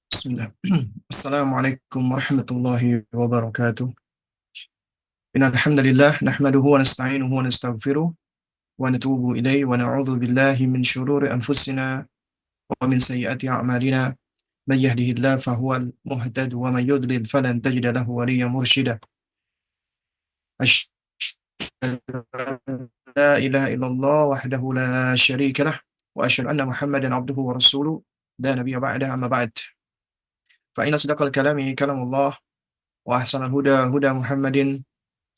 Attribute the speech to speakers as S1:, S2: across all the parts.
S1: Bismillah. Assalamualaikum warahmatullahi wabarakatuh. Innal hamdalillah nahmaduhu wa nasta'inuhu wa nastaghfiruh wa natubu ilaihi wa na'udzu billahi min syururi anfusina wa min sayyiati a'malina. May yahdihillahu fahuwal muhtadi wa may yudlil falan tajida lahu waliyyan mursyida. Asyhadu an la ilaha illallah wahdahu la syarika lah wa asyhadu anna Muhammadan abduhu wa rasuluh la nabiyya ba'dahu amma ba'd. Fa inna asdaqal kalami kalamullah wa ahsanal huda huda Muhammadin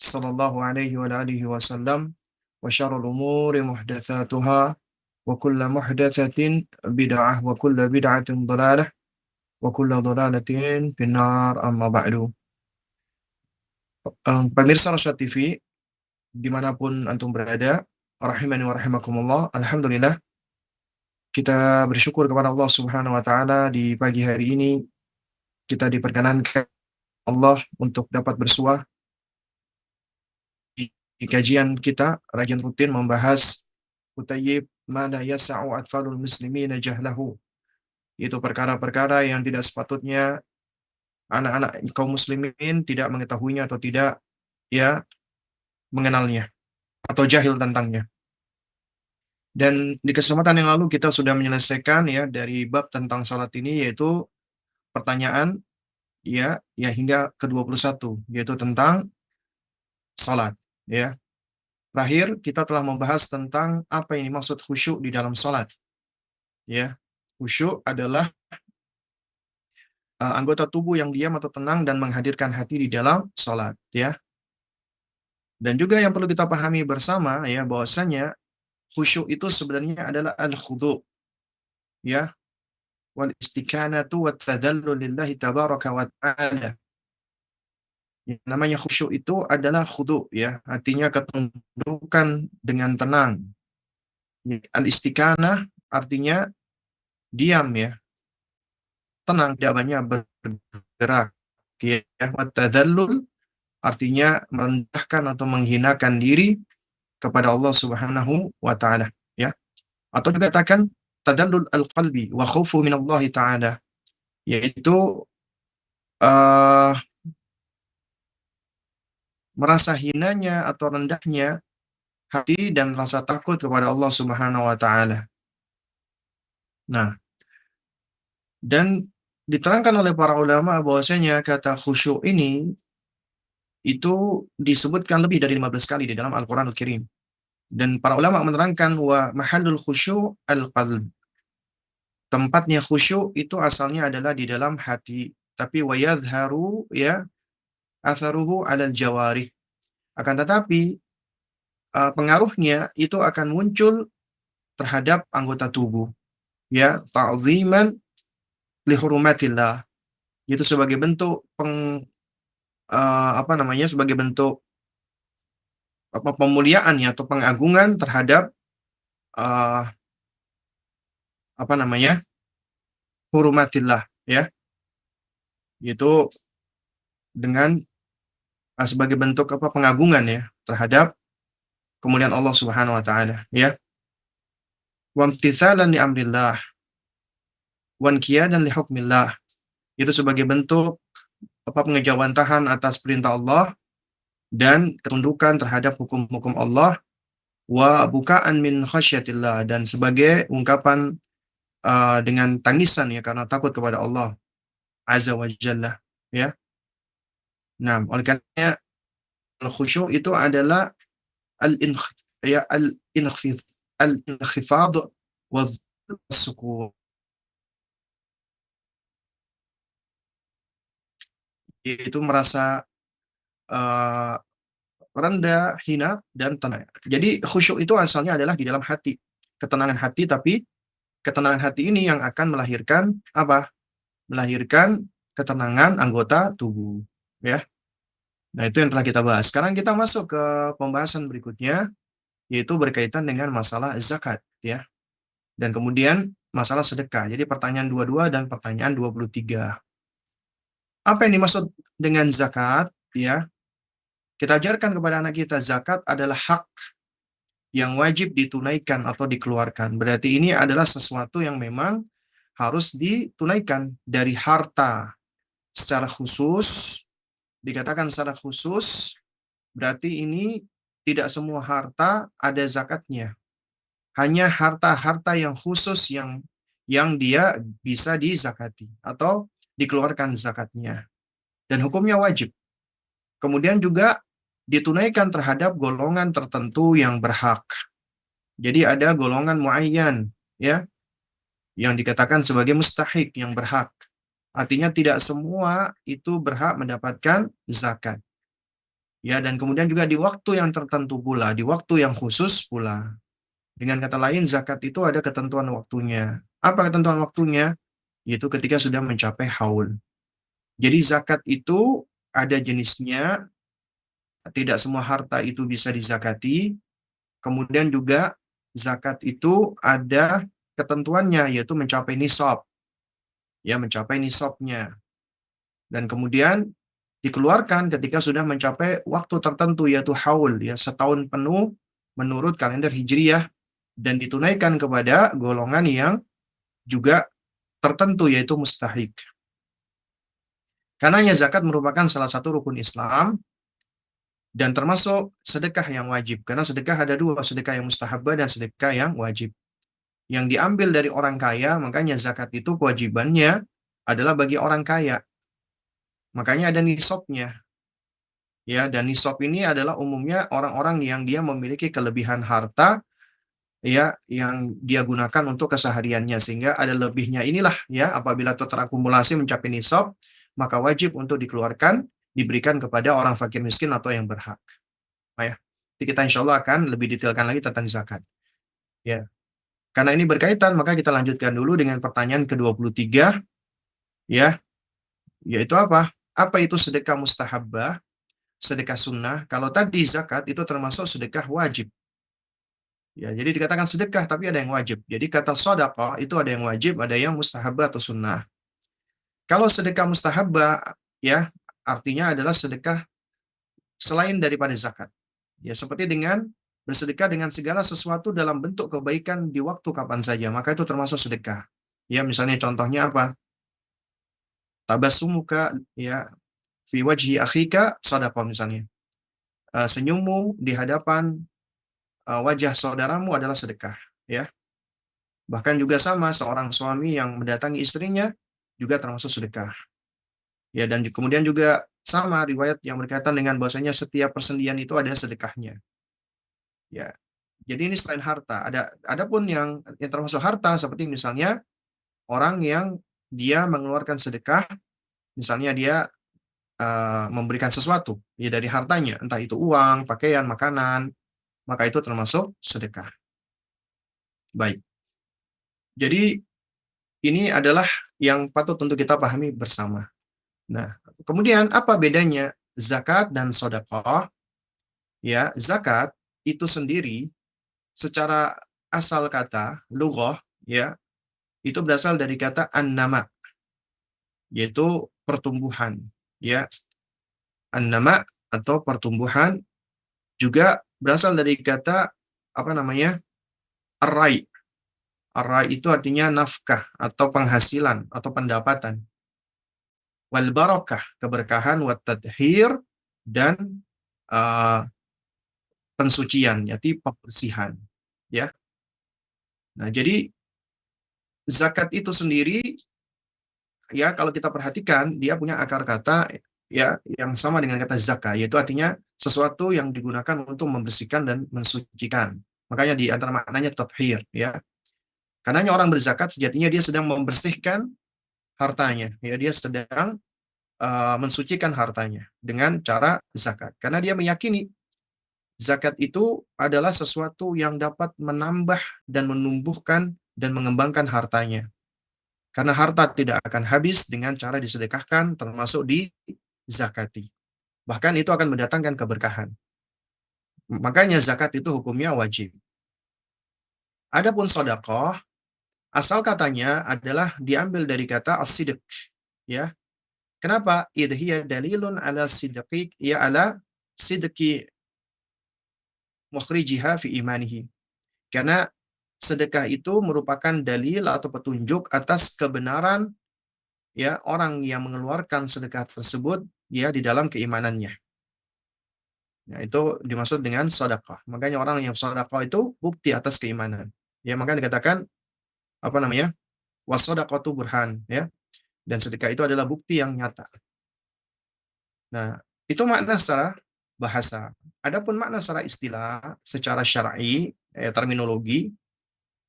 S1: sallallahu alaihi wa alihi wasallam wa syarrul umuri muhdatsatuha wa kullu muhdatsatin bid'ah wa kullu bid'atin dhalalah wa kullu dhalalatin finnar amma ba'du. Pemirsa Rasyad TV dimanapun antum berada, rahimani wa rahimakumullah, alhamdulillah kita bersyukur kepada Allah Subhanahu wa taala di pagi hari ini kita diperkenankan Allah untuk dapat bersuah di kajian kita rajin rutin membahas kutayyib ma la yas'u atfalul muslimina jahlahu, yaitu perkara-perkara yang tidak sepatutnya anak-anak kaum muslimin tidak mengetahuinya atau tidak mengenalnya atau jahil tentangnya. Dan di kesempatan yang lalu kita sudah menyelesaikan dari bab tentang salat ini, yaitu pertanyaan hingga ke-21, yaitu tentang salat ya. Terakhir kita telah membahas tentang apa yang dimaksud khusyuk di dalam salat. Ya. Khusyuk adalah anggota tubuh yang diam atau tenang dan menghadirkan hati di dalam salat ya. Dan juga yang perlu kita pahami bersama bahwasanya khusyuk itu sebenarnya adalah al-khudu' ya, wal istikanatu wat tadallul lillahi tabaraka wa ta'ala. Yang namanya khusyuk itu adalah khudu' ya, artinya ketundukan dengan tenang. Al-istikanah artinya diam ya, tenang, tidak banyak bergerak ya. Wat tadallul artinya merendahkan atau menghinakan diri kepada Allah Subhanahu wa taala ya. Atau juga katakan tadallul al-qalbi wa khaufu min Allah taala, yaitu merasa hinanya atau rendahnya hati dan rasa takut kepada Allah Subhanahu wa taala. Nah, dan diterangkan oleh para ulama bahwasanya kata khusyuk ini itu disebutkan lebih dari 15 kali di dalam Al-Qur'anul Karim. Dan para ulama menerangkan wa mahallul khusyuk al-qalb. Tempatnya khusyuk itu asalnya adalah di dalam hati, tapi wa yadhharu atharuhu 'alal jawarih. Akan tetapi pengaruhnya itu akan muncul terhadap anggota tubuh ya, ta'ziman li hurumatillah. Itu sebagai bentuk sebagai bentuk pemuliaan atau pengagungan terhadap hurumatillah ya. Itu dengan sebagai bentuk pengagungan ya terhadap kemuliaan Allah Subhanahu wa taala ya. Wa imtitsalan li amrillah wa inqiyadan li hukmillah. Itu sebagai bentuk pengejawantahan atas perintah Allah dan ketundukan terhadap hukum-hukum Allah, wa bukaan min khasyatillah, dan sebagai ungkapan dengan tangisan ya karena takut kepada Allah azza wa jalla ya. Nah, oleh karena al-khusyuk itu adalah al-inkhifad wa sukun, yaitu merasa rendah, hina, dan tenang. Jadi khusyuk itu asalnya adalah di dalam hati, ketenangan hati, tapi ketenangan hati ini yang akan melahirkan apa? Melahirkan ketenangan anggota tubuh ya. Nah, itu yang telah kita bahas. Sekarang kita masuk ke pembahasan berikutnya, yaitu berkaitan dengan masalah zakat, ya. Dan kemudian masalah sedekah. Jadi pertanyaan 22 dan pertanyaan 23. Apa yang dimaksud dengan zakat? Ya, kita ajarkan kepada anak kita, zakat adalah hak yang wajib ditunaikan atau dikeluarkan. Berarti ini adalah sesuatu yang memang harus ditunaikan dari harta secara khusus. Dikatakan secara khusus, berarti ini tidak semua harta ada zakatnya. Hanya harta-harta yang khusus yang dia bisa dizakati atau dikeluarkan zakatnya. Dan hukumnya wajib. Kemudian juga ditunaikan terhadap golongan tertentu yang berhak. Jadi ada golongan muayyan, ya, yang dikatakan sebagai mustahik, yang berhak. Artinya tidak semua itu berhak mendapatkan zakat. Ya, dan kemudian juga di waktu yang tertentu pula, di waktu yang khusus pula. Dengan kata lain, zakat itu ada ketentuan waktunya. Apa ketentuan waktunya? Yaitu ketika sudah mencapai haul. Jadi zakat itu ada jenisnya, tidak semua harta itu bisa dizakati. Kemudian juga zakat itu ada ketentuannya, yaitu mencapai nisab. Ya, mencapai nisabnya. Dan kemudian dikeluarkan ketika sudah mencapai waktu tertentu, yaitu haul, ya, setahun penuh menurut kalender Hijriyah, dan ditunaikan kepada golongan yang juga tertentu, yaitu mustahik. Karenanya zakat merupakan salah satu rukun Islam dan termasuk sedekah yang wajib. Karena sedekah ada dua, sedekah yang mustahabah dan sedekah yang wajib. Yang diambil dari orang kaya, makanya zakat itu kewajibannya adalah bagi orang kaya. Makanya ada nisabnya. Ya, dan nisab ini adalah umumnya orang-orang yang dia memiliki kelebihan harta, ya, yang dia gunakan untuk kesehariannya, sehingga ada lebihnya inilah, ya, apabila itu terakumulasi mencapai nisab, maka wajib untuk dikeluarkan, diberikan kepada orang fakir miskin atau yang berhak. Nah, ya. Jadi kita insya Allah akan lebih detailkan lagi tentang zakat. Ya. Karena ini berkaitan, maka kita lanjutkan dulu dengan pertanyaan ke-23, ya, yaitu apa? Apa itu sedekah mustahabbah, sedekah sunnah? Kalau tadi zakat itu termasuk sedekah wajib. Ya, jadi dikatakan sedekah, tapi ada yang wajib. Jadi kata sedekah itu ada yang wajib, ada yang mustahabbah atau sunnah. Kalau sedekah mustahabbah, ya, artinya adalah sedekah selain daripada zakat. Ya, seperti dengan bersedekah dengan segala sesuatu dalam bentuk kebaikan di waktu kapan saja, maka itu termasuk sedekah. Ya, misalnya contohnya apa? Tabassumuka, ya, fi wajhi akhika sadaqah misalnya. Senyummu di hadapan wajah saudaramu adalah sedekah, ya. Bahkan juga sama, seorang suami yang mendatangi istrinya juga termasuk sedekah. Ya, dan kemudian juga sama riwayat yang berkaitan dengan bahwasanya setiap persendian itu ada sedekahnya. Ya. Jadi ini selain harta, ada pun yang termasuk harta seperti misalnya orang yang dia mengeluarkan sedekah, misalnya dia memberikan sesuatu ya dari hartanya, entah itu uang, pakaian, makanan, maka itu termasuk sedekah. Baik. Jadi ini adalah yang patut untuk kita pahami bersama. Nah, kemudian apa bedanya zakat dan sedekah? Ya, zakat itu sendiri secara asal kata lughah, ya, itu berasal dari kata an-nama, yaitu pertumbuhan, ya. An-nama atau pertumbuhan juga berasal dari kata apa namanya? Ar-rai. Ar-rai itu artinya nafkah atau penghasilan atau pendapatan. Wal barakah, keberkahan, wat tadhir, dan uh, pensucian, yaitu pembersihan, ya. Nah, jadi zakat itu sendiri, ya, kalau kita perhatikan dia punya akar kata, ya, yang sama dengan kata zakah, yaitu artinya sesuatu yang digunakan untuk membersihkan dan mensucikan. Makanya di antara maknanya tathhir, ya. Karena orang berzakat sejatinya dia sedang membersihkan hartanya, ya, dia sedang mensucikan hartanya dengan cara zakat. Karena dia meyakini zakat itu adalah sesuatu yang dapat menambah dan menumbuhkan dan mengembangkan hartanya. Karena harta tidak akan habis dengan cara disedekahkan, termasuk dizakati. Bahkan itu akan mendatangkan keberkahan. Makanya zakat itu hukumnya wajib. Adapun sedekah, asal katanya adalah diambil dari kata as-sidq, ya. Kenapa? Idh hiya dalilun ala sidqi ya ala sidqi mukhrijiha fi imanihi. Karena sedekah itu merupakan dalil atau petunjuk atas kebenaran ya orang yang mengeluarkan sedekah tersebut ya di dalam keimanannya. Nah, itu dimaksud dengan sedekah. Makanya orang yang sedekah itu bukti atas keimanan. Ya, maka dikatakan apa namanya? Wasadaqatu burhan ya. Dan sedekah itu adalah bukti yang nyata. Nah, itu makna secara bahasa. Adapun makna secara istilah, secara syar'i, terminologi,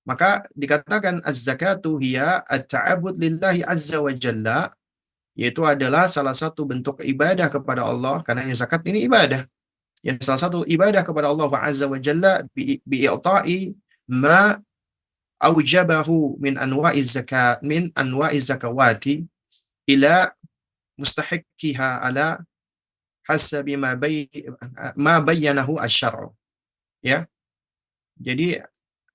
S1: maka dikatakan az-zakatu hiya at-ta'abbud lillahi azza wa jalla, yaitu adalah salah satu bentuk ibadah kepada Allah, karena zakat ini ibadah. Ya, salah satu ibadah kepada Allah azza wa jalla bi'i'ta'i ma aujabahu min anwa'iz zakat min anwa'iz zakawati ila mustahiqiha ala hasabi ma bayyanahu asy-syar'u. Ya. Jadi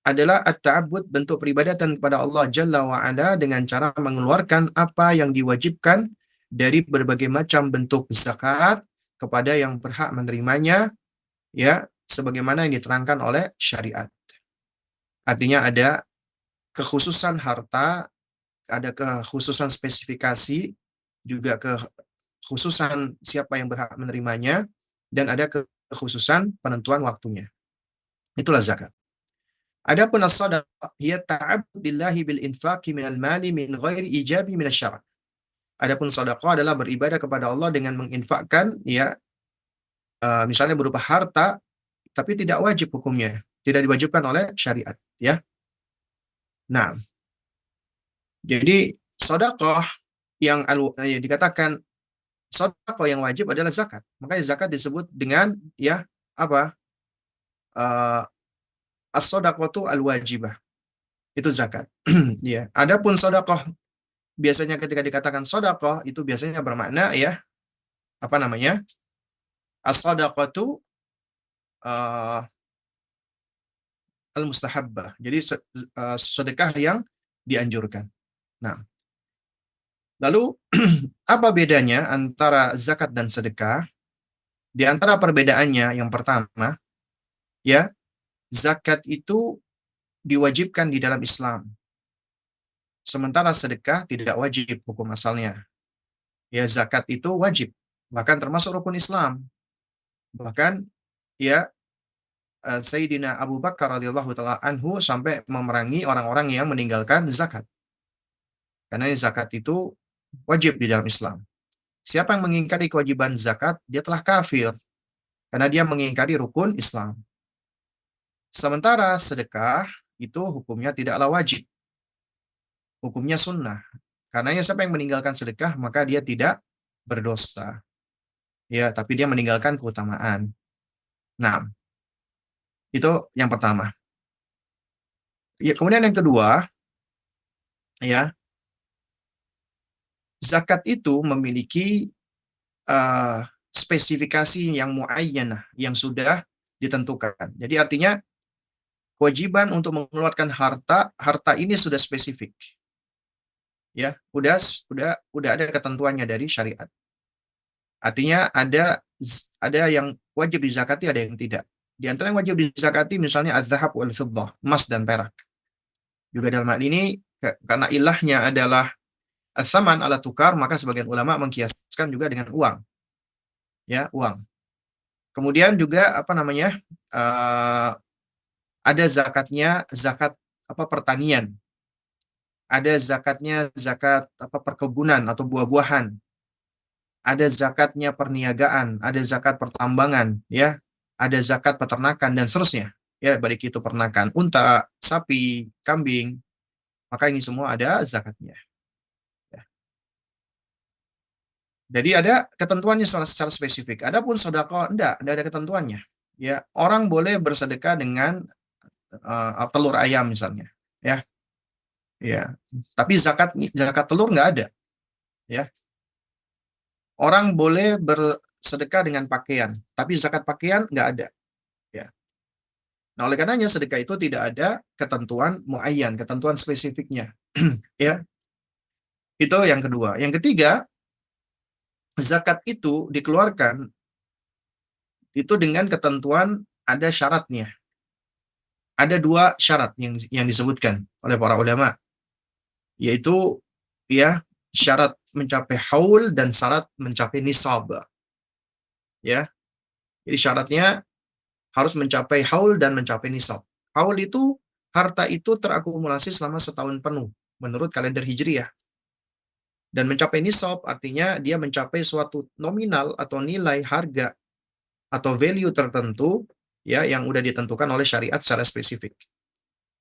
S1: adalah at-ta'abbud, bentuk peribadatan kepada Allah Jalla wa Ala dengan cara mengeluarkan apa yang diwajibkan dari berbagai macam bentuk zakat kepada yang berhak menerimanya ya sebagaimana yang diterangkan oleh syariat. Artinya ada kekhususan harta, ada kekhususan spesifikasi, juga kekhususan siapa yang berhak menerimanya, dan ada kekhususan penentuan waktunya. Itulah zakat. Adapun as-shadaqah hiya ta'abbud billahi bil infaqi minal mali min ghairi ijabi minasy-syara'. Adapun sedekah adalah beribadah kepada Allah dengan menginfakkan ya misalnya berupa harta tapi tidak wajib hukumnya, tidak diwajibkan oleh syariat ya. Nah, jadi sedekah yang dikatakan sedekah yang wajib adalah zakat. Makanya zakat disebut dengan ya apa? Uh, as-shadaqatu al-wajibah. Itu zakat. Ya. Adapun sedekah biasanya ketika dikatakan sedekah itu biasanya bermakna ya apa namanya? As-shadaqatu uh, al-mustahabbah. Jadi sedekah yang dianjurkan. Nah, lalu apa bedanya antara zakat dan sedekah? Di antara perbedaannya yang pertama, ya, zakat itu diwajibkan di dalam Islam. Sementara sedekah tidak wajib hukum asalnya. Ya, zakat itu wajib, bahkan termasuk rukun Islam. Bahkan ya Sayyidina Abu Bakar radhiyallahu taala anhu sampai memerangi orang-orang yang meninggalkan zakat. Karena zakat itu wajib di dalam Islam. Siapa yang mengingkari kewajiban zakat, dia telah kafir karena dia mengingkari rukun Islam. Sementara sedekah itu hukumnya tidaklah wajib. Hukumnya sunnah. Karena siapa yang meninggalkan sedekah, maka dia tidak berdosa. Ya, tapi dia meninggalkan keutamaan. Nah, itu yang pertama. Ya, kemudian yang kedua, ya, zakat itu memiliki spesifikasi yang muayyanah, yang sudah ditentukan. Jadi artinya kewajiban untuk mengeluarkan harta, harta ini sudah spesifik. Ya, udah ada ketentuannya dari syariat. Artinya ada yang wajib dizakati, ada yang tidak. Di antara yang wajib dizakati misalnya az-zahab wal fiddah, emas dan perak. Juga dalam hal ini karena ilahnya adalah as-saman ala tukar, maka sebagian ulama mengkiaskan juga dengan uang. Ya, uang. Kemudian juga apa namanya? Ada zakatnya zakat apa pertanian. Ada zakatnya zakat apa perkebunan atau buah-buahan. Ada zakatnya perniagaan, ada zakat pertambangan, ya. Ada zakat peternakan dan seterusnya. Ya, baik itu peternakan unta, sapi, kambing. Maka ini semua ada zakatnya. Ya. Jadi ada ketentuannya secara spesifik. Adapun sedekah enggak ada ketentuannya. Ya, orang boleh bersedekah dengan telur ayam misalnya, ya. Ya. Tapi zakat telur nggak ada, ya. Orang boleh bersedekah dengan pakaian, tapi zakat pakaian nggak ada. Nah, oleh karenanya sedekah itu tidak ada ketentuan muayyan, ketentuan spesifiknya. Ya, itu yang kedua. Yang ketiga, zakat itu dikeluarkan itu dengan ketentuan ada syaratnya. Ada dua syarat yang disebutkan oleh para ulama, yaitu ya syarat mencapai haul dan syarat mencapai nisab. Ya, jadi syaratnya harus mencapai haul dan mencapai nisab. Haul itu harta itu terakumulasi selama setahun penuh menurut kalender Hijriah. Dan mencapai nisab artinya dia mencapai suatu nominal atau nilai harga atau value tertentu ya yang udah ditentukan oleh syariat secara spesifik.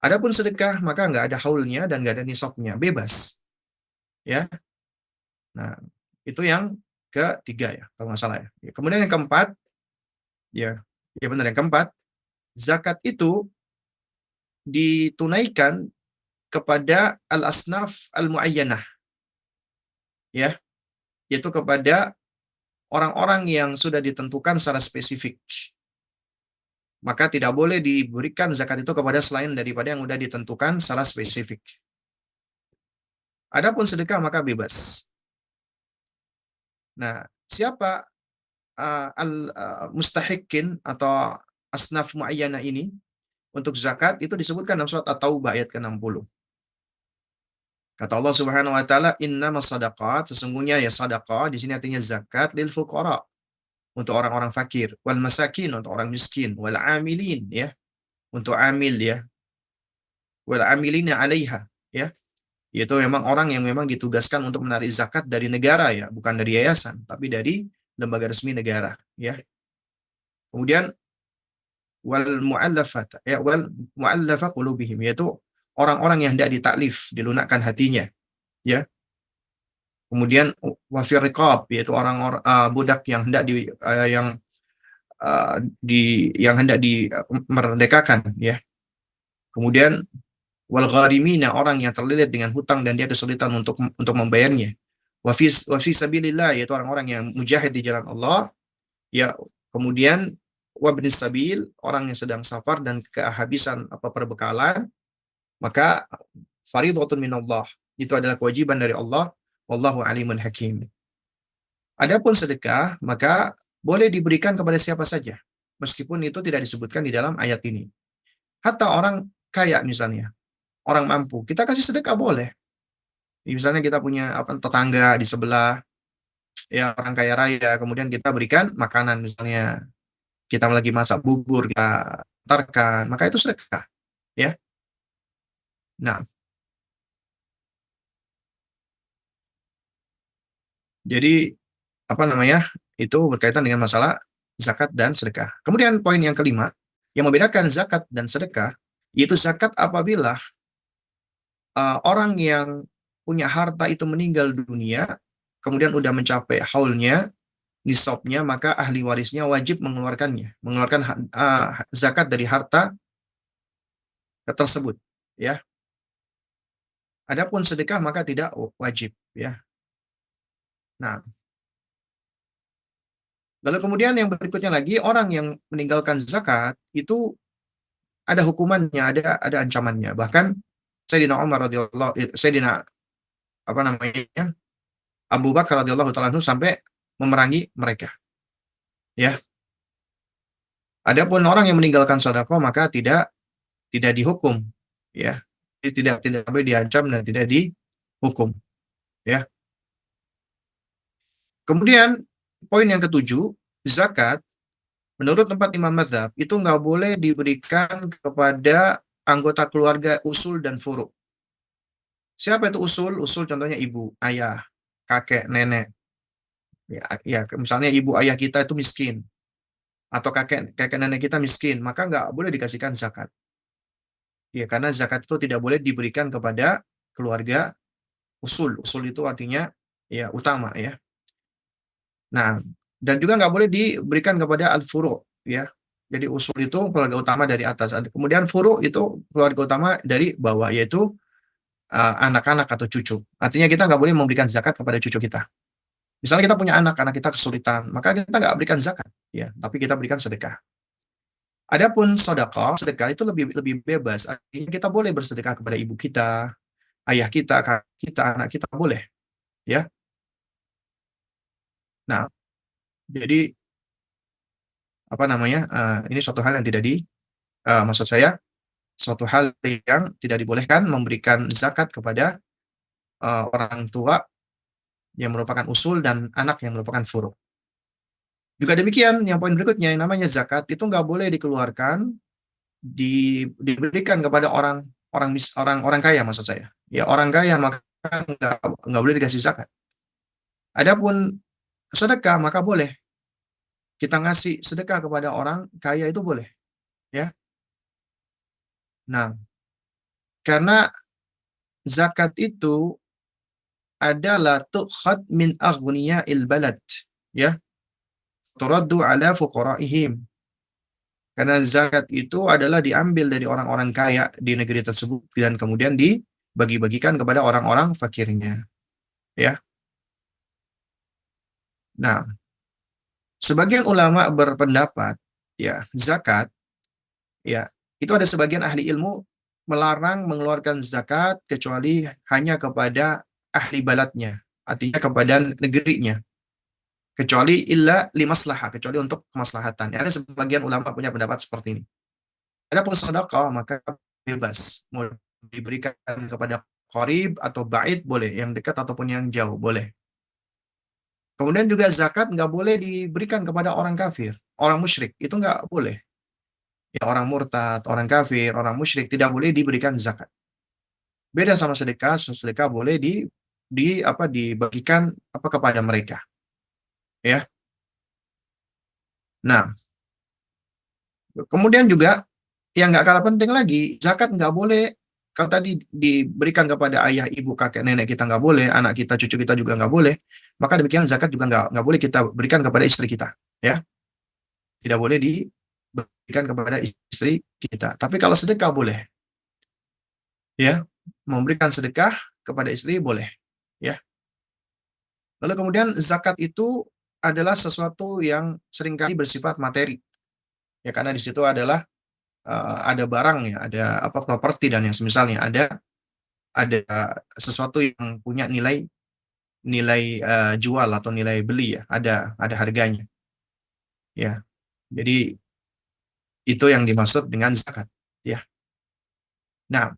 S1: Adapun sedekah maka nggak ada haulnya dan nggak ada nisabnya, bebas. Ya, nah itu yang ketiga ya kalau nggak salah ya. Kemudian yang keempat, ya, ya benar yang keempat, zakat itu ditunaikan kepada al-asnaf al-muayyanah, ya, yaitu kepada orang-orang yang sudah ditentukan secara spesifik. Maka tidak boleh diberikan zakat itu kepada selain daripada yang sudah ditentukan secara spesifik. Adapun sedekah maka bebas. Nah, siapa al-mustahikin atau asnaf muayyana ini untuk zakat itu disebutkan dalam surat At-Taubah ayat ke-60. Kata Allah Subhanahu wa taala, "Innamas shadaqat", sesungguhnya ya sedekah di sini artinya zakat lil fuqara, untuk orang-orang fakir, wal masakin untuk orang miskin, wal amilin ya, untuk amil ya, wal amilina 'alaiha ya, yaitu memang orang yang memang ditugaskan untuk menarik zakat dari negara ya, bukan dari yayasan, tapi dari lembaga resmi negara ya. Kemudian wal mu'allafat ya, wal mu'allafa qulubihim, yaitu orang-orang yang hendak ditaklif, dilunakkan hatinya ya. Kemudian wafir riqab, yaitu orang-orang budak yang hendak yang hendak dimerdekakan ya. Kemudian wal gharimina, orang yang terlilit dengan hutang dan dia kesulitan untuk membayarnya. Wa fi sabilillah, yaitu orang-orang yang mujahid di jalan Allah ya. Kemudian wa bin sabil, orang yang sedang safar dan kehabisan perbekalan, maka fardhatun minallah, itu adalah kewajiban dari Allah, wallahu alimun hakim. Adapun sedekah maka boleh diberikan kepada siapa saja meskipun itu tidak disebutkan di dalam ayat ini. Hatta orang kaya misalnya, orang mampu, kita kasih sedekah boleh. Misalnya kita punya tetangga di sebelah, ya orang kaya raya, kemudian kita berikan makanan misalnya, kita lagi masak bubur, kita antarkan, maka itu sedekah, ya. Nah, jadi apa namanya? Itu berkaitan dengan masalah zakat dan sedekah. Kemudian poin yang kelima, yang membedakan zakat dan sedekah, yaitu zakat apabila orang yang punya harta itu meninggal dunia, kemudian udah mencapai haulnya, nisabnya, maka ahli warisnya wajib mengeluarkan zakat dari harta tersebut, ya. Adapun sedekah maka tidak wajib, ya. Nah, lalu kemudian yang berikutnya lagi, orang yang meninggalkan zakat itu ada hukumannya, ada ancamannya. Bahkan Sayyidina apa namanya? Abu Bakar radhiyallahu taala sampai memerangi mereka. Ya. Adapun orang yang meninggalkan sedekah maka tidak dihukum, ya. Tidak sampai diancam dan tidak dihukum, ya. Kemudian poin yang ketujuh, zakat menurut tempat Imam Mazhab itu nggak boleh diberikan kepada anggota keluarga usul dan furu. Siapa itu usul? Usul contohnya ibu, ayah, kakek, nenek. Ya, misalnya ibu ayah kita itu miskin atau kakek kakek nenek kita miskin, maka nggak boleh dikasihkan zakat. Ya, karena zakat itu tidak boleh diberikan kepada keluarga usul. Usul itu artinya ya utama ya. Nah, dan juga nggak boleh diberikan kepada al-furu ya. Jadi usul itu keluarga utama dari atas. Kemudian furu itu keluarga utama dari bawah, yaitu anak-anak atau cucu. Artinya kita nggak boleh memberikan zakat kepada cucu kita. Misalnya kita punya anak kita kesulitan, maka kita nggak berikan zakat, ya, tapi kita berikan sedekah. Adapun sedekah itu lebih lebih bebas. Artinya kita boleh bersedekah kepada ibu kita, ayah kita, kakak kita, anak kita boleh, ya. Nah, jadi apa namanya? Ini suatu hal yang tidak maksud saya suatu hal yang tidak dibolehkan memberikan zakat kepada orang tua yang merupakan usul dan anak yang merupakan furu. Juga demikian, yang poin berikutnya yang namanya zakat itu nggak boleh dikeluarkan diberikan kepada orang orang orang kaya maksud saya. Ya orang kaya maka nggak boleh dikasih zakat. Adapun sedekah maka boleh kita ngasih sedekah kepada orang kaya itu boleh, ya. Nah, karena zakat itu adalah tukhad min aghniya'il balad, ya, turaddu ala fuqara'ihim. Karena zakat itu adalah diambil dari orang-orang kaya di negeri tersebut dan kemudian dibagi-bagikan kepada orang-orang fakirnya, ya. Nah, sebagian ulama berpendapat, ya, zakat, ya, itu ada sebagian ahli ilmu melarang mengeluarkan zakat kecuali hanya kepada ahli baladnya, artinya kepada negerinya, kecuali illa limaslahah, kecuali untuk kemaslahatan. Ada sebagian ulama punya pendapat seperti ini. Adapun sedekah maka bebas, mau diberikan kepada qarib atau ba'id boleh, yang dekat ataupun yang jauh boleh. Kemudian juga zakat nggak boleh diberikan kepada orang kafir, orang musyrik, itu nggak boleh. Ya orang murtad, orang kafir, orang musyrik tidak boleh diberikan zakat. Beda sama sedekah, sedekah boleh dibagikan kepada mereka, ya. Nah, kemudian juga yang nggak kalah penting lagi, zakat nggak boleh kalau tadi diberikan kepada ayah, ibu, kakek, nenek kita nggak boleh, anak kita, cucu kita juga nggak boleh. Maka demikian zakat juga nggak boleh kita berikan kepada istri kita, ya. Tidak boleh diberikan kepada istri kita. Tapi kalau sedekah boleh, ya. Memberikan sedekah kepada istri boleh, ya. Lalu kemudian zakat itu adalah sesuatu yang seringkali bersifat materi, ya karena di situ adalah ada barang ya, ada properti dan yang semisalnya, ada sesuatu yang punya nilai nilai jual atau nilai beli ya, ada harganya, ya. Jadi itu yang dimaksud dengan zakat, ya. Nah,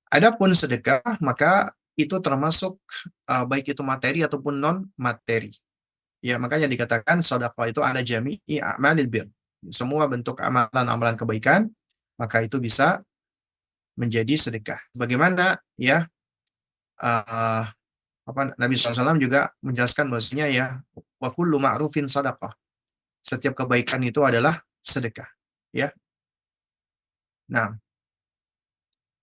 S1: adapun sedekah maka itu termasuk baik itu materi ataupun non materi. Ya, makanya dikatakan sedekah itu ala jami'i a'malil bir. Semua bentuk amalan-amalan kebaikan maka itu bisa menjadi sedekah. Bagaimana ya uh, Nabi SAW juga menjelaskan bahwasanya ya wa kullu ma'rufin sadaqah. Setiap kebaikan itu adalah sedekah, ya. Nah,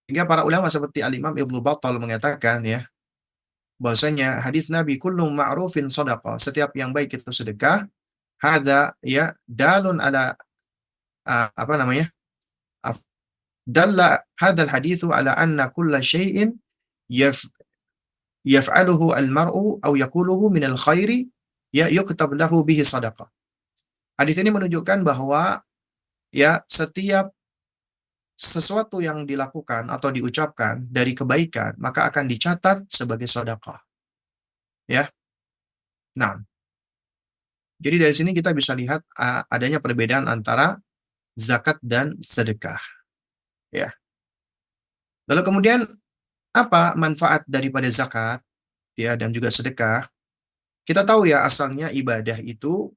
S1: hingga para ulama seperti Al-Imam Ibnu Battal mengatakan ya bahwasanya hadis Nabi kullu ma'rufin sadaqah, setiap yang baik itu sedekah. Hadza ya dalun ala apa namanya? Dalla hadzal haditsu ala anna kulla syai'in yaf yaf'aluhu al-mar'u aw yaquluhu min al-khairi ya yuktab lahu bihi sadaqah. Hadis ini menunjukkan bahwa ya setiap sesuatu yang dilakukan atau diucapkan dari kebaikan maka akan dicatat sebagai sedekah, ya. Nah, jadi dari sini kita bisa lihat adanya perbedaan antara zakat dan sedekah, ya. Lalu kemudian apa manfaat daripada zakat, ya, dan juga sedekah? Kita tahu ya asalnya ibadah itu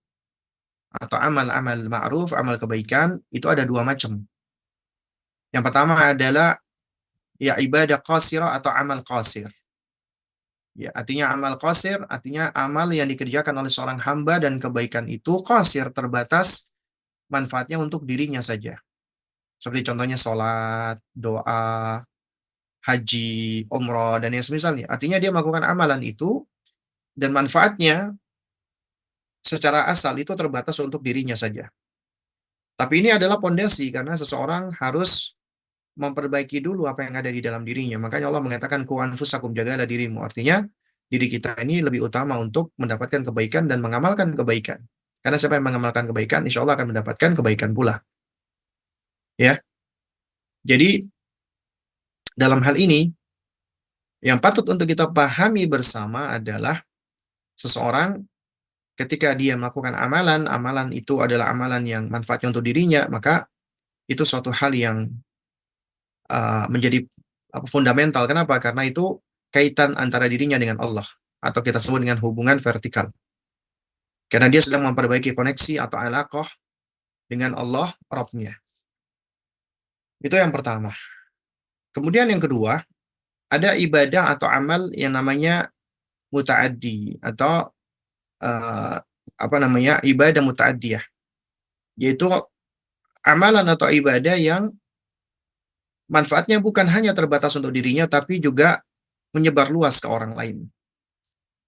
S1: atau amal-amal ma'ruf, amal kebaikan itu ada dua macam. Yang pertama adalah ya ibadah qasirah atau amal qasir. Ya, artinya amal qasir, artinya amal yang dikerjakan oleh seorang hamba dan kebaikan itu qasir, terbatas manfaatnya untuk dirinya saja. Seperti contohnya sholat, doa, haji, umroh, dan yang semisalnya. Artinya dia melakukan amalan itu dan manfaatnya secara asal itu terbatas untuk dirinya saja. Tapi ini adalah pondasi karena seseorang harus memperbaiki dulu apa yang ada di dalam dirinya. Makanya Allah mengatakan ku anfusakum, jagalah dirimu. Artinya diri kita ini lebih utama untuk mendapatkan kebaikan dan mengamalkan kebaikan. Karena siapa yang mengamalkan kebaikan, insya Allah akan mendapatkan kebaikan pula. Jadi dalam hal ini yang patut untuk kita pahami bersama adalah seseorang ketika dia melakukan amalan, amalan itu adalah amalan yang manfaatnya untuk dirinya, maka itu suatu hal yang menjadi fundamental. Kenapa? Karena itu kaitan antara dirinya dengan Allah atau kita sebut dengan hubungan vertikal. Karena dia sedang memperbaiki koneksi atau alaqah dengan Allah, Rabb-nya. Itu yang pertama. Kemudian yang kedua, ada ibadah atau amal yang namanya muta'addi atau uh, apa namanya ibadah muta'addiyah, yaitu amalan atau ibadah yang manfaatnya bukan hanya terbatas untuk dirinya, tapi juga menyebar luas ke orang lain.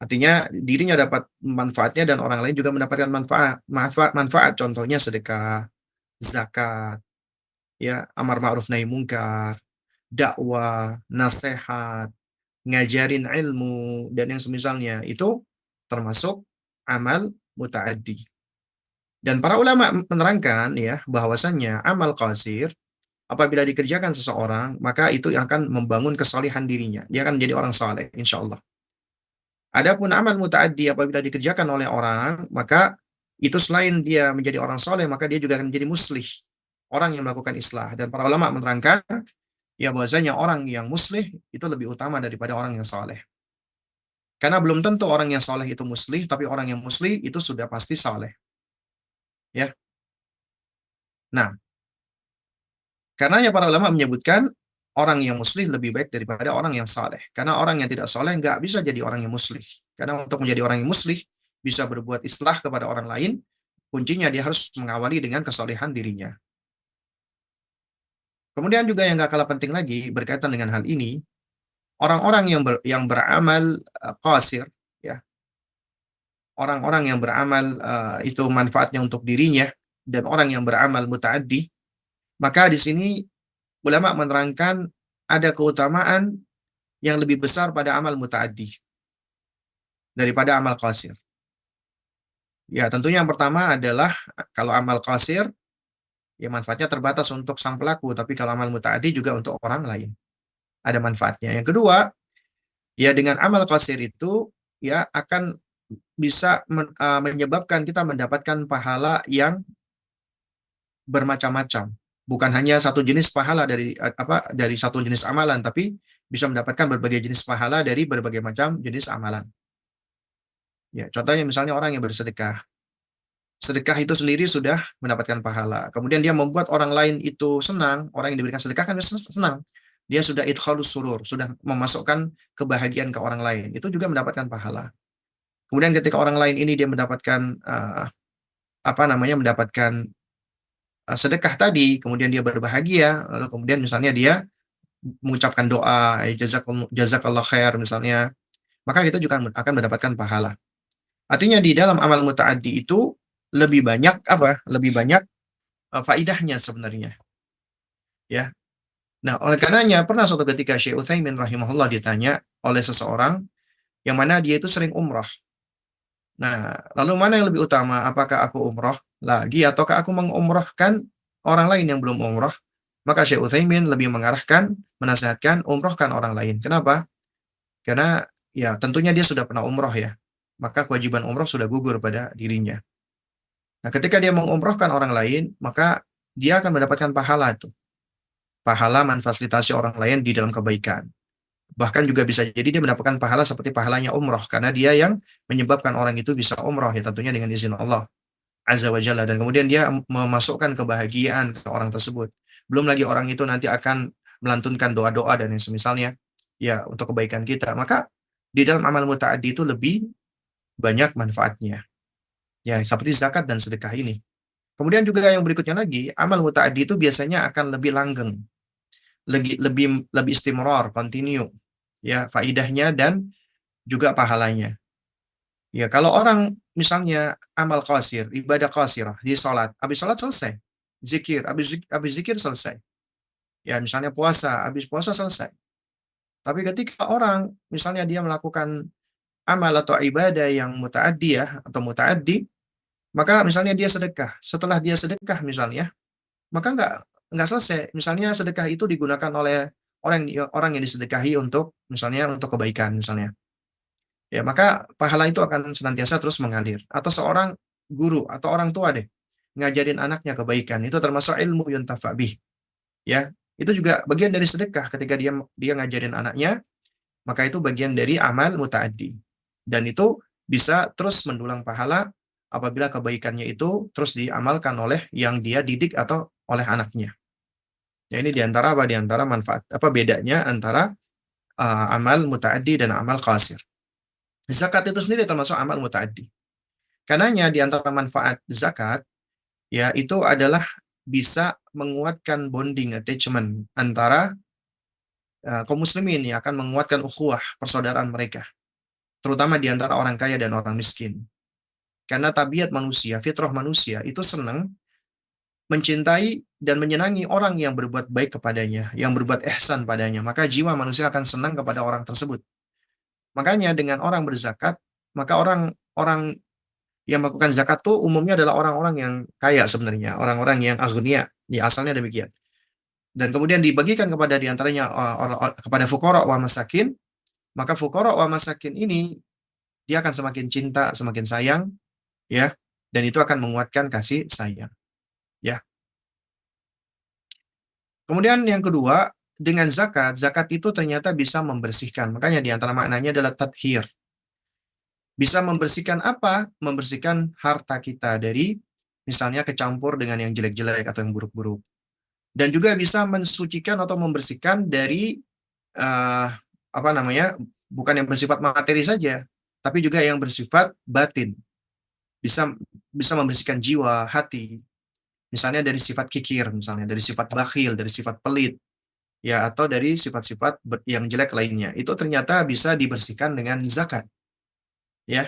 S1: Artinya dirinya dapat manfaatnya dan orang lain juga mendapatkan manfaat. Contohnya sedekah, zakat, ya, amar ma'ruf nahi mungkar, dakwah, nasihat, ngajarin ilmu dan yang semisalnya itu termasuk amal mutaaddi. Dan para ulama menerangkan ya bahwasannya amal qasir apabila dikerjakan seseorang maka itu akan membangun kesalehan dirinya. Dia akan menjadi orang saleh insyaallah. Adapun amal mutaaddi apabila dikerjakan oleh orang, maka itu selain dia menjadi orang soleh, maka dia juga akan menjadi muslih, orang yang melakukan islah. Dan para ulama menerangkan, ya bahwasanya orang yang muslih itu lebih utama daripada orang yang soleh. Karena belum tentu orang yang soleh itu muslih, tapi orang yang muslih itu sudah pasti soleh. Ya, nah, karenanya para ulama menyebutkan orang yang muslih lebih baik daripada orang yang saleh. Karena orang yang tidak saleh nggak bisa jadi orang yang muslih. Karena untuk menjadi orang yang muslih, bisa berbuat islah kepada orang lain, kuncinya dia harus mengawali dengan kesalehan dirinya. Kemudian juga yang nggak kalah penting lagi berkaitan dengan hal ini, orang-orang yang beramal qasir, ya, orang-orang yang beramal itu manfaatnya untuk dirinya dan orang yang beramal mutaaddi, maka di sini ulama menerangkan ada keutamaan yang lebih besar pada amal mutaaddi daripada amal qasir. Ya, tentunya yang pertama adalah kalau amal qasir ya manfaatnya terbatas untuk sang pelaku, tapi kalau amal mutaaddi juga untuk orang lain ada manfaatnya. Yang kedua, ya dengan amal qasir itu ya akan bisa menyebabkan kita mendapatkan pahala yang bermacam-macam. Bukan hanya satu jenis pahala dari dari satu jenis amalan, tapi bisa mendapatkan berbagai jenis pahala dari berbagai macam jenis amalan. Ya, contohnya misalnya orang yang bersedekah. Sedekah itu sendiri sudah mendapatkan pahala. Kemudian dia membuat orang lain itu senang, orang yang diberikan sedekah kan senang. Dia sudah idkhalus surur, sudah memasukkan kebahagiaan ke orang lain. Itu juga mendapatkan pahala. Kemudian ketika orang lain ini dia mendapatkan mendapatkan sedekah tadi, kemudian dia berbahagia, lalu kemudian misalnya dia mengucapkan doa, jazakallah khair misalnya, maka kita juga akan mendapatkan pahala. Artinya di dalam amal mutaaddi itu lebih banyak Lebih banyak faidahnya sebenarnya. Ya. Nah, oleh karenanya pernah suatu ketika Syekh Utsaimin rahimahullah ditanya oleh seseorang yang mana dia itu sering umrah. Nah, lalu mana yang lebih utama? Apakah aku umrah lagi ataukah aku mengumrahkan orang lain yang belum umrah? Maka Syekh Utsaimin lebih mengarahkan, menasihatkan umrahkan orang lain. Kenapa? Karena ya tentunya dia sudah pernah umrah ya. Maka kewajiban umrah sudah gugur pada dirinya. Nah, ketika dia mengumrahkan orang lain, maka dia akan mendapatkan pahala itu. Pahala memfasilitasi orang lain di dalam kebaikan. Bahkan juga bisa jadi dia mendapatkan pahala seperti pahalanya umrah karena dia yang menyebabkan orang itu bisa umrah ya tentunya dengan izin Allah Azza wa Jalla dan kemudian dia memasukkan kebahagiaan ke orang tersebut. Belum lagi orang itu nanti akan melantunkan doa-doa dan yang semisalnya ya untuk kebaikan kita. Maka di dalam amal mutaaddi itu lebih banyak manfaatnya. Ya, seperti zakat dan sedekah ini. Kemudian juga yang berikutnya lagi, amal mutaaddi itu biasanya akan lebih langgeng, lebih istimrar, continue, ya faidahnya dan juga pahalanya. Ya kalau orang misalnya amal qasir, ibadah qasirah di salat, habis salat selesai, zikir, habis zikir selesai. Ya misalnya puasa, habis puasa selesai. Tapi ketika orang misalnya dia melakukan amal atau ibadah yang mutaaddi ya atau mutaaddi, maka misalnya dia sedekah, setelah dia sedekah misalnya, maka nggak selesai. Misalnya sedekah itu digunakan oleh orang yang disedekahi untuk misalnya untuk kebaikan misalnya. Ya, maka pahala itu akan senantiasa terus mengalir. Atau seorang guru atau orang tua deh ngajarin anaknya kebaikan, itu termasuk ilmu yuntafa bih, ya. Itu juga bagian dari sedekah ketika dia dia ngajarin anaknya, maka itu bagian dari amal mutaaddi. Dan itu bisa terus mendulang pahala apabila kebaikannya itu terus diamalkan oleh yang dia didik atau oleh anaknya. Ya, ini diantara apa? Diantara manfaat apa bedanya antara amal mutaaddi dan amal qasir. Zakat itu sendiri termasuk amal mutaaddi. Karenanya di antara manfaat zakat ya itu adalah bisa menguatkan bonding attachment antara kaum muslimin, yang akan menguatkan ukhuwah persaudaraan mereka, terutama di antara orang kaya dan orang miskin. Karena tabiat manusia, fitrah manusia itu senang mencintai dan menyenangi orang yang berbuat baik kepadanya, yang berbuat ihsan padanya. Maka jiwa manusia akan senang kepada orang tersebut. Makanya dengan orang berzakat, maka orang-orang yang melakukan zakat tuh umumnya adalah orang-orang yang kaya sebenarnya, orang-orang yang aghnia, ya asalnya demikian. Dan kemudian dibagikan kepada diantaranya kepada fuqara wa masakin, maka fuqara wa masakin ini dia akan semakin cinta, semakin sayang, ya, dan itu akan menguatkan kasih sayang, ya. Kemudian yang kedua, dengan zakat, zakat itu ternyata bisa membersihkan. Makanya di antara maknanya adalah tathhir. Bisa membersihkan apa? Membersihkan harta kita dari misalnya kecampur dengan yang jelek-jelek atau yang buruk-buruk. Dan juga bisa mensucikan atau membersihkan dari uh, apa namanya? Bukan yang bersifat materi saja, tapi juga yang bersifat batin. Bisa bisa membersihkan jiwa, hati. Misalnya dari sifat kikir, misalnya dari sifat bakhil, dari sifat pelit, ya atau dari sifat-sifat yang jelek lainnya. Itu ternyata bisa dibersihkan dengan zakat, ya.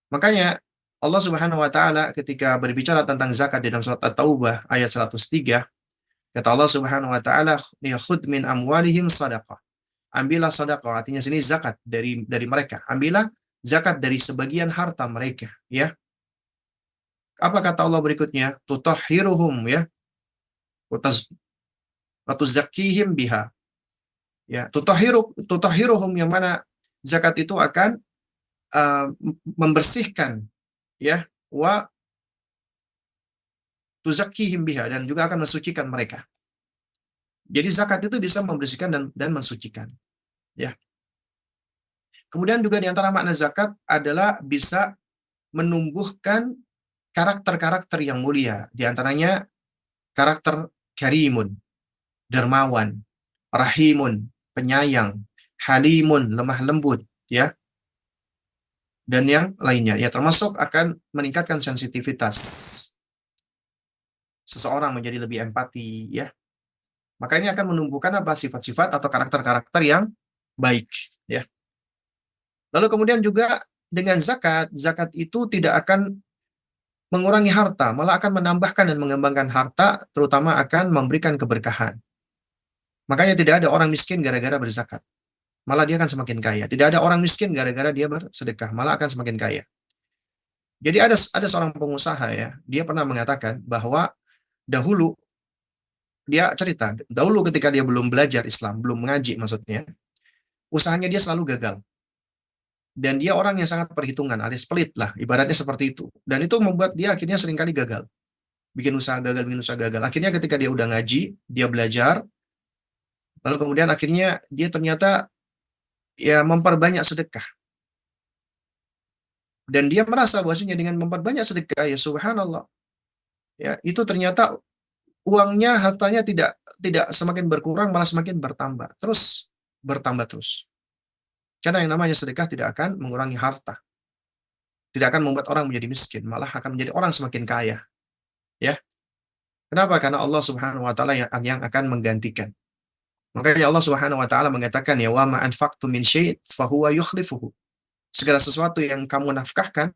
S1: Makanya Allah Subhanahu wa taala ketika berbicara tentang zakat di dalam surat At-Taubah ayat 103, kata Allah Subhanahu wa taala, "Ya khudh min amwalihim shadaqah." Ambillah sedekah, artinya sini zakat dari mereka. Ambillah zakat dari sebagian harta mereka, ya. Apa kata Allah berikutnya? Tutahhiruhum, ya. Watuzakkihim biha. Ya, tutahhiruhum yang mana zakat itu akan uh, membersihkan, ya, wa tuzakkihim biha, dan juga akan mensucikan mereka. Jadi zakat itu bisa membersihkan dan mensucikan, ya. Kemudian juga di antara makna zakat adalah bisa menumbuhkan karakter-karakter yang mulia, di antaranya karakter karimun, dermawan, rahimun, penyayang, halimun, lemah lembut, ya, dan yang lainnya. Ya, termasuk akan meningkatkan sensitivitas seseorang menjadi lebih empati, ya. Maka ini akan menumbuhkan apa? Sifat-sifat atau karakter-karakter yang baik, ya. Lalu kemudian juga dengan zakat, zakat itu tidak akan mengurangi harta, malah akan menambahkan dan mengembangkan harta, terutama akan memberikan keberkahan. Makanya tidak ada orang miskin gara-gara berzakat, malah dia akan semakin kaya. Tidak ada orang miskin gara-gara dia bersedekah, malah akan semakin kaya. Jadi ada seorang pengusaha, ya, dia pernah mengatakan bahwa dahulu dia cerita, dahulu ketika dia belum belajar Islam, belum mengaji maksudnya, usahanya dia selalu gagal. Dan dia orang yang sangat perhitungan, alias pelit lah, ibaratnya seperti itu. Dan itu membuat dia akhirnya seringkali gagal. Bikin usaha gagal, bikin usaha gagal. Akhirnya ketika dia udah ngaji, dia belajar, lalu kemudian akhirnya dia ternyata ya memperbanyak sedekah. Dan dia merasa bahwasanya dengan memperbanyak sedekah, ya subhanallah, ya itu ternyata uangnya, hartanya tidak tidak semakin berkurang, malah semakin bertambah. Terus bertambah terus. Karena yang namanya sedekah tidak akan mengurangi harta. Tidak akan membuat orang menjadi miskin, malah akan menjadi orang semakin kaya. Ya. Kenapa? Karena Allah Subhanahu wa taala yang akan menggantikan. Makanya Allah Subhanahu wa taala mengatakan, ya wa ma anfaqtum min syai' fa huwa yukhlifuhu. Segala sesuatu yang kamu nafkahkan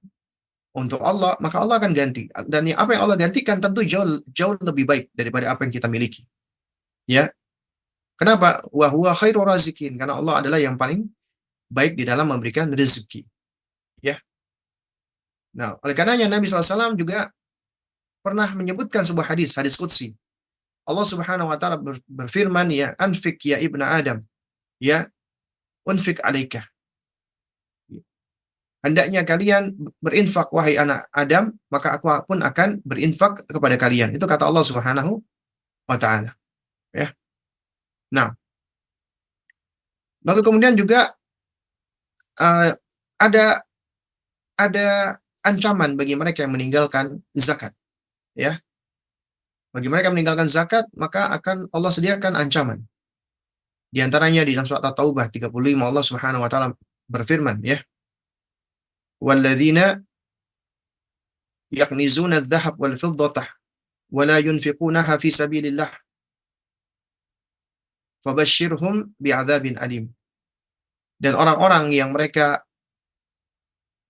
S1: untuk Allah, maka Allah akan ganti. Dan apa yang Allah gantikan tentu jauh jauh lebih baik daripada apa yang kita miliki. Ya. Kenapa? Wa huwa khairur razikin. Karena Allah adalah yang paling baik di dalam memberikan rezeki. Ya. Nah, oleh karenanya Nabi SAW juga pernah menyebutkan sebuah hadis, hadis qudsi. Allah Subhanahu wa taala berfirman, ya, anfik ya ibna Adam, ya, unfik alaika. Hendaknya kalian berinfak wahai anak Adam, maka aku pun akan berinfak kepada kalian. Itu kata Allah Subhanahu wa taala, ya. Nah, lalu kemudian juga uh, ada ada ancaman bagi mereka yang meninggalkan zakat, ya. Bagi mereka yang meninggalkan zakat, maka akan Allah sediakan ancaman. Di antaranya di dalam surat At-Taubah 35, Allah Subhanahu wa taala berfirman, ya, walladzina yaknizuna adh-dhahab wal fiddata wa la yunfiqunaha fi sabilillah fabashshirhum bi'adzabin alim. Dan orang-orang yang mereka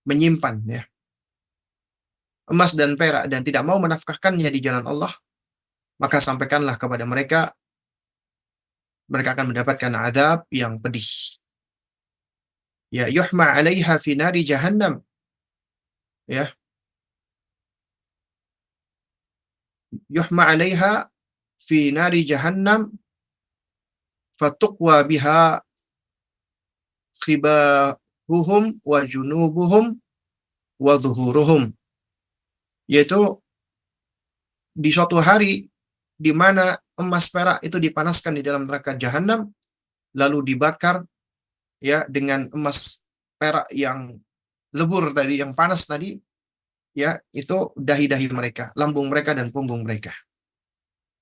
S1: menyimpan, ya, emas dan perak dan tidak mau menafkahkannya di jalan Allah, maka sampaikanlah kepada mereka, mereka akan mendapatkan azab yang pedih. Ya, yuhma 'alaiha fi nari jahannam. Ya, yuhma 'alaiha fi nari jahannam fatuqwa biha khibahuhum wa junubuhum wa dhuhuruhum. Yaitu di suatu hari di mana emas perak itu dipanaskan di dalam neraka jahanam, lalu dibakar, ya, dengan emas perak yang lebur tadi, yang panas tadi, ya, itu dahi-dahi mereka, lambung mereka dan punggung mereka.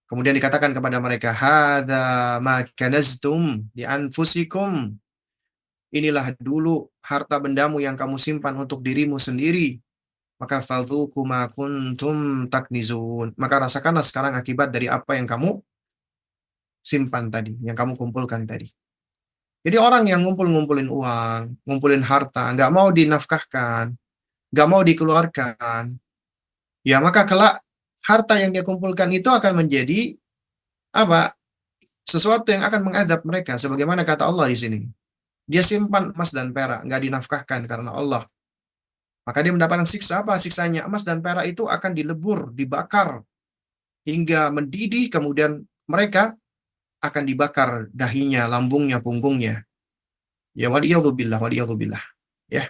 S1: Kemudian dikatakan kepada mereka, hadza ma kanaztum li anfusikum. Inilah dulu harta bendamu yang kamu simpan untuk dirimu sendiri. Maka fadzuqu ma kuntum taknizun. Maka rasakanlah sekarang akibat dari apa yang kamu simpan tadi, yang kamu kumpulkan tadi. Jadi orang yang ngumpulin uang, ngumpulin harta, nggak mau dinafkahkan, nggak mau dikeluarkan, ya maka kelak harta yang dia kumpulkan itu akan menjadi apa? Sesuatu yang akan mengazab mereka. Sebagaimana kata Allah di sini. Dia simpan emas dan perak, nggak dinafkahkan karena Allah. Maka dia mendapatkan siksa. Apa siksanya? Emas dan perak itu akan dilebur, dibakar, hingga mendidih, kemudian mereka akan dibakar dahinya, lambungnya, punggungnya. Ya, waliyadzubillah, waliyadzubillah. Ya.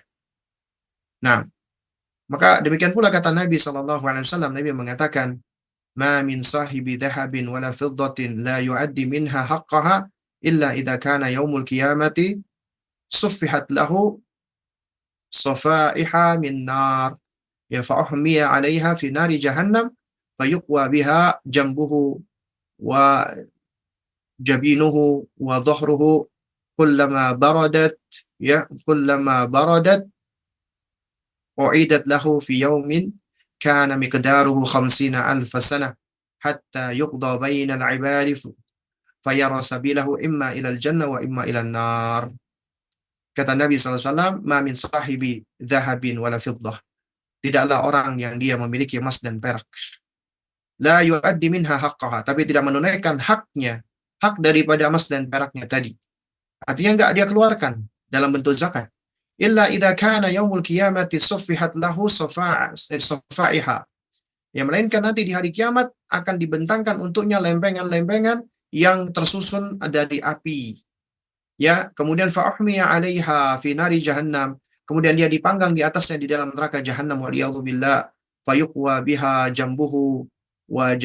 S1: Nah, maka demikian pula kata Nabi SAW, Nabi mengatakan, ma min sahibi dhahabin wala fiddatin la yu'addi minha haqqaha illa idza kana yaumul qiyamati suffihat lahu safaiha min nar, ya, fa uhmiya 'alaiha fi nari jahannam fayuqwa biha jambuhu wa jabinuhu wa dhahruhu kullama baradat, ya, kullama baradat u'idat lahu fi yaumin kana miqdaruhu 50,000 sanah hatta yuqda bainal 'ibadi fayara sabilahu imma ilal jannah wa imma ilan nar. Kata Nabi SAW, ma min sahibi dhahabin wala fiddah. Tidaklah orang yang dia memiliki emas dan perak. La yu'addi minha haqqaha. Tapi tidak menunaikan haknya, hak daripada emas dan peraknya tadi. Artinya enggak dia keluarkan dalam bentuk zakat. Illa idza kana yaumul qiyamati suffihat lahu safaiha. Yang melainkan nanti di hari kiamat akan dibentangkan untuknya lempengan-lempengan yang tersusun dari api. Ya, kemudian fa'ahmiya 'alaiha fi nari jahannam. Kemudian dia dipanggang di atasnya di dalam neraka jahannam, waliyadzubillah. Fayuqwa biha jambuhu wa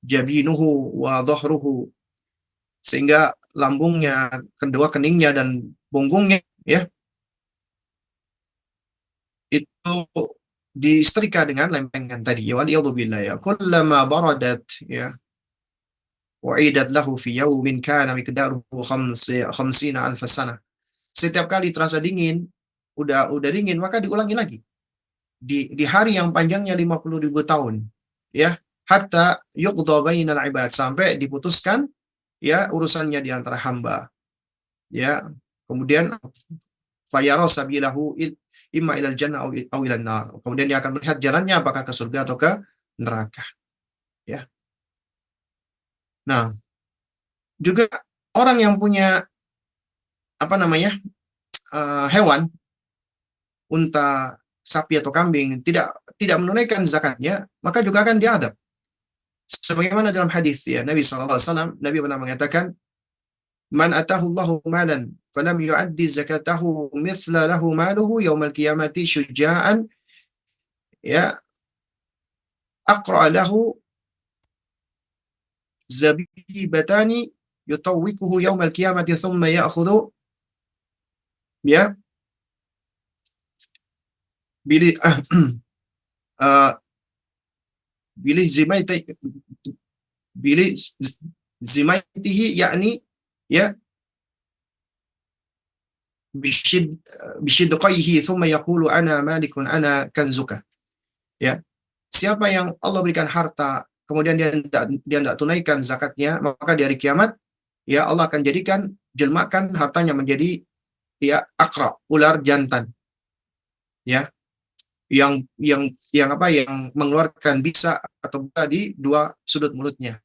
S1: jabinuhu wa dhahruhu. Sehingga lambungnya, kedua keningnya dan punggungnya, ya, itu disetrika dengan lempengan tadi. Ya, waliyadzubillah, ya. Kullama baradat, ya, wa'idat lahu fi yaumin kana miqdaruhu 50,000 sanah. Setiap kali terasa dingin, udah dingin, maka diulangi lagi. Di hari yang panjangnya 50.000 tahun, ya, hatta yuqda bainal ibad, sampai diputuskan, ya, urusannya di antara hamba. Ya, kemudian fayara sabilahu imma ilal jannah aw ilan nar. Kemudian dia akan melihat jalannya apakah ke surga atau ke neraka. Ya. Nah, juga orang yang punya apa namanya hewan, unta, sapi atau kambing, tidak menunaikan zakatnya, maka juga akan diadab. Sebagaimana dalam hadis ya Nabi SAW, Nabi pernah mengatakan, "Man atahu Allahu malan falam yu'addi zakatahu mithla lahu maluhu yaumal qiyamati syuja'an ya aqra lahu zabibatani yutawwikuhu yaumal qiyamati thumma ya'khudhu ya bili uh, bilih zimaiti bilih zimaitihi yakni ya bishid bishidqaihi thumma yaqulu ana malikun ana kanzuka, ya. Siapa yang Allah berikan harta kemudian dia tidak tunaikan zakatnya, maka di hari kiamat ya Allah akan jadikan jelmakan hartanya menjadi ya akra, ular jantan, ya, yang apa yang mengeluarkan bisa atau buta di dua sudut mulutnya.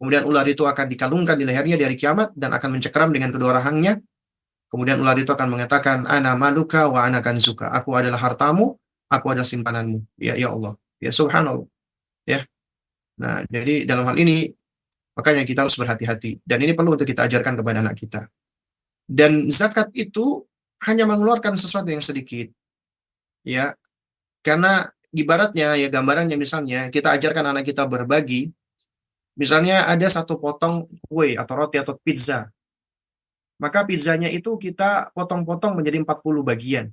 S1: Kemudian ular itu akan dikalungkan di lehernya di hari kiamat dan akan mencekram dengan kedua rahangnya. Kemudian ular itu akan mengatakan, ana maluka wa ana kanzuka. Aku adalah hartamu, aku adalah simpananmu. Ya, ya Allah. Ya subhanallah. Ya. Nah, jadi dalam hal ini makanya kita harus berhati-hati dan ini perlu untuk kita ajarkan kepada anak kita. Dan zakat itu hanya mengeluarkan sesuatu yang sedikit. Ya, karena ibaratnya ya gambarannya misalnya kita ajarkan anak kita berbagi. Misalnya ada satu potong kue atau roti atau pizza. Maka pizzanya itu kita potong-potong menjadi 40 bagian.